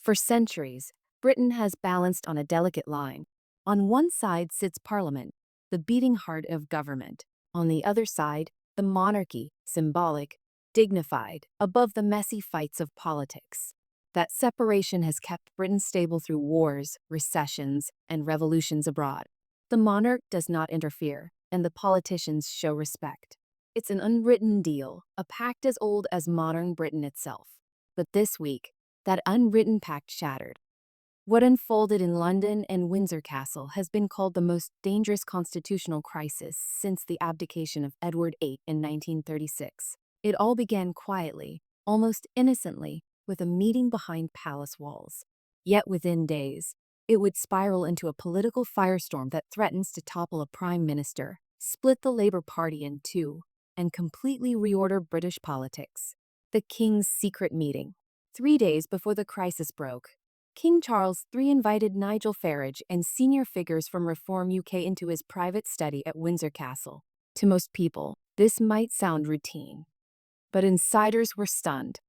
For centuries, Britain has balanced on a delicate line. On one side sits Parliament, the beating heart of government. On the other side, the monarchy, symbolic, dignified, above the messy fights of politics. That separation has kept Britain stable through wars, recessions, and revolutions abroad. The monarch does not interfere, and the politicians show respect. It's an unwritten deal, a pact as old as modern Britain itself. But this week, that unwritten pact shattered. What unfolded in London and Windsor Castle has been called the most dangerous constitutional crisis since the abdication of Edward VIII in 1936. It all began quietly, almost innocently, with a meeting behind palace walls. Yet within days, it would spiral into a political firestorm that threatens to topple a prime minister, split the Labour Party in two, and completely reorder British politics. The King's secret meeting. 3 days before the crisis broke, King Charles III invited Nigel Farage and senior figures from Reform UK into his private study at Windsor Castle. To most people, this might sound routine, but insiders were stunned.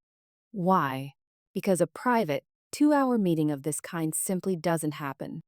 Why? Because a private, 2-hour meeting of this kind simply doesn't happen.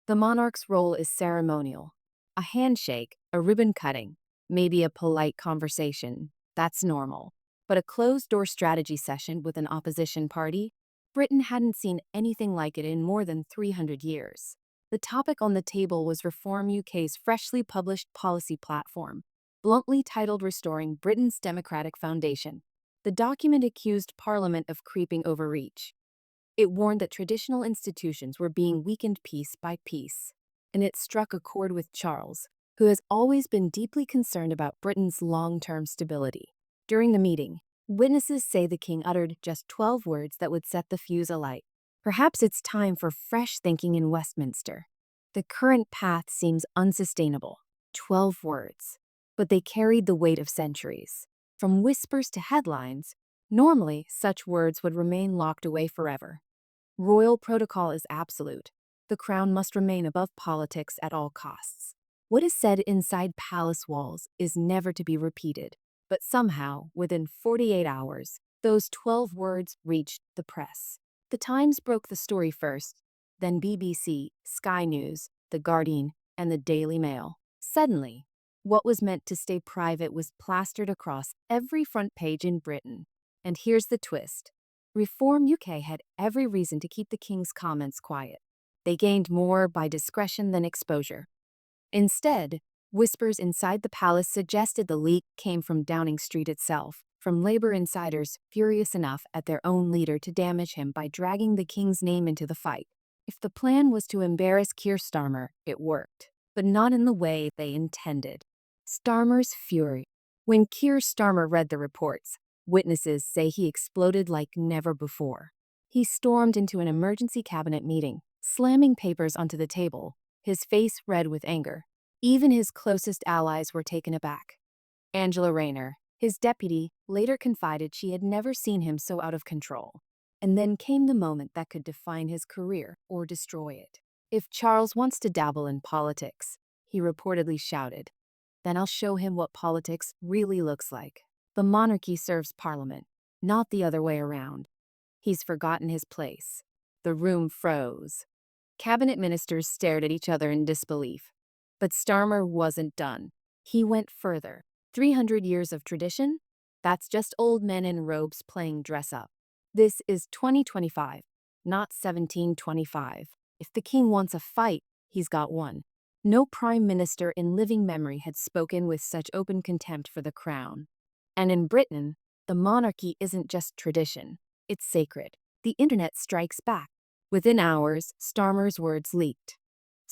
The monarch's role is ceremonial. A handshake, a ribbon cutting, maybe a polite conversation. That's normal. But a closed-door strategy session with an opposition party? Britain hadn't seen anything like it in more than 300 years. The topic on the table was Reform UK's freshly published policy platform, bluntly titled Restoring Britain's Democratic Foundation. The document accused Parliament of creeping overreach. It warned that traditional institutions were being weakened piece by piece. And it struck a chord with Charles, who has always been deeply concerned about Britain's long-term stability. During the meeting, witnesses say the king uttered just 12 words that would set the fuse alight. Perhaps it's time for fresh thinking in Westminster. The current path seems unsustainable. 12 words. But they carried the weight of centuries. From whispers to headlines, normally such words would remain locked away forever. Royal protocol is absolute. The crown must remain above politics at all costs. What is said inside palace walls is never to be repeated. But somehow, within 48 hours, those 12 words reached the press. The Times broke the story first, then BBC, Sky News, The Guardian, and the Daily Mail. Suddenly, what was meant to stay private was plastered across every front page in Britain. And here's the twist. Reform UK had every reason to keep the King's comments quiet. They gained more by discretion than exposure. Instead, whispers inside the palace suggested the leak came from Downing Street itself, from Labour insiders furious enough at their own leader to damage him by dragging the King's name into the fight. If the plan was to embarrass Keir Starmer, it worked, but not in the way they intended. Starmer's fury. When Keir Starmer read the reports, witnesses say he exploded like never before. He stormed into an emergency cabinet meeting, slamming papers onto the table, his face red with anger. Even his closest allies were taken aback. Angela Rayner, his deputy, later confided she had never seen him so out of control. And then came the moment that could define his career or destroy it. If Charles wants to dabble in politics, he reportedly shouted, then I'll show him what politics really looks like. The monarchy serves Parliament, not the other way around. He's forgotten his place. The room froze. Cabinet ministers stared at each other in disbelief. But Starmer wasn't done. He went further. 300 years of tradition? That's just old men in robes playing dress-up. This is 2025, not 1725. If the king wants a fight, he's got one. No prime minister in living memory had spoken with such open contempt for the crown. And in Britain, the monarchy isn't just tradition. It's sacred. The internet strikes back. Within hours, Starmer's words leaked.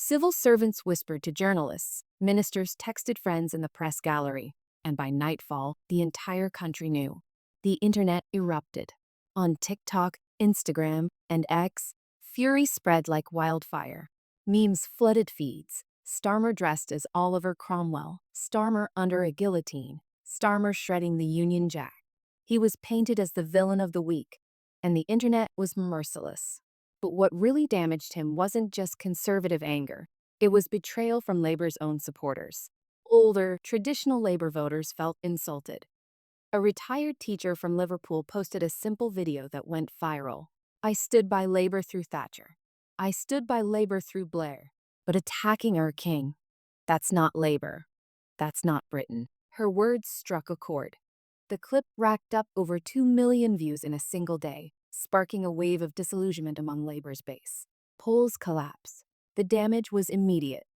Civil servants whispered to journalists, ministers texted friends in the press gallery, and by nightfall, the entire country knew. The internet erupted. On TikTok, Instagram, and X, fury spread like wildfire. Memes flooded feeds. Starmer dressed as Oliver Cromwell, Starmer under a guillotine, Starmer shredding the Union Jack. He was painted as the villain of the week, and the internet was merciless. But what really damaged him wasn't just conservative anger. It was betrayal from Labour's own supporters. Older, traditional Labour voters felt insulted. A retired teacher from Liverpool posted a simple video that went viral. I stood by Labour through Thatcher. I stood by Labour through Blair. But attacking our king, that's not Labour. That's not Britain. Her words struck a chord. The clip racked up over 2 million views in a single day, sparking a wave of disillusionment among Labour's base. Polls collapsed. The damage was immediate.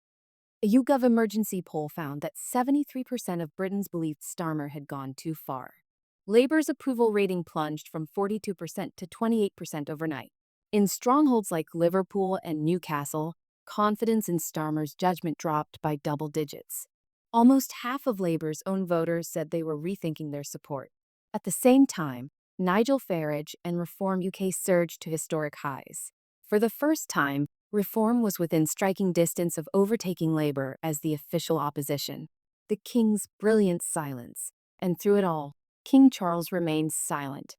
A YouGov emergency poll found that 73% of Britons believed Starmer had gone too far. Labour's approval rating plunged from 42% to 28% overnight. In strongholds like Liverpool and Newcastle, confidence in Starmer's judgment dropped by double digits. Almost half of Labour's own voters said they were rethinking their support. At the same time, Nigel Farage and Reform UK surged to historic highs. For the first time, Reform was within striking distance of overtaking Labour as the official opposition. The King's brilliant silence. And through it all, King Charles remained silent.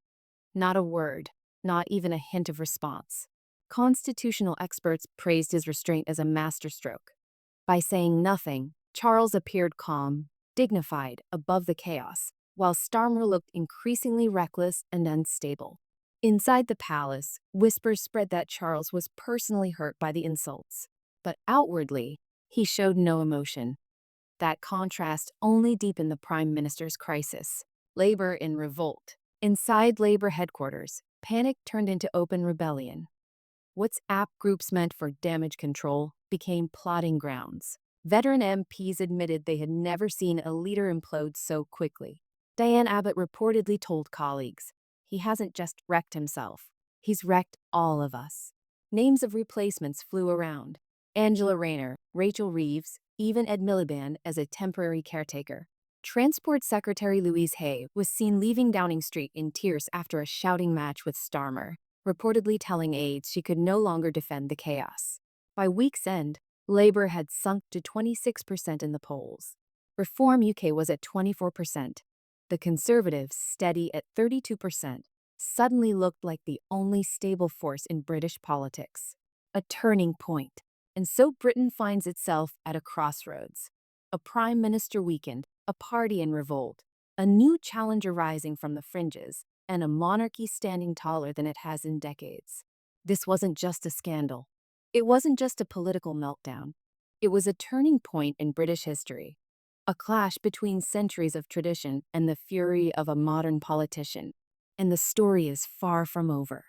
Not a word, not even a hint of response. Constitutional experts praised his restraint as a masterstroke. By saying nothing, Charles appeared calm, dignified, above the chaos, while Starmer looked increasingly reckless and unstable. Inside the palace, whispers spread that Charles was personally hurt by the insults. But outwardly, he showed no emotion. That contrast only deepened the Prime Minister's crisis. Labour in revolt. Inside Labour headquarters, panic turned into open rebellion. WhatsApp groups meant for damage control became plotting grounds. Veteran MPs admitted they had never seen a leader implode so quickly. Diane Abbott reportedly told colleagues, "He hasn't just wrecked himself, he's wrecked all of us." Names of replacements flew around. Angela Rayner, Rachel Reeves, even Ed Miliband as a temporary caretaker. Transport Secretary Louise Hay was seen leaving Downing Street in tears after a shouting match with Starmer, reportedly telling aides she could no longer defend the chaos. By week's end, Labour had sunk to 26% in the polls. Reform UK was at 24%. The Conservatives, steady at 32%, suddenly looked like the only stable force in British politics. A turning point. And so Britain finds itself at a crossroads. A Prime Minister weakened, a party in revolt, a new challenger rising from the fringes, and a monarchy standing taller than it has in decades. This wasn't just a scandal. It wasn't just a political meltdown. It was a turning point in British history. A clash between centuries of tradition and the fury of a modern politician. And the story is far from over.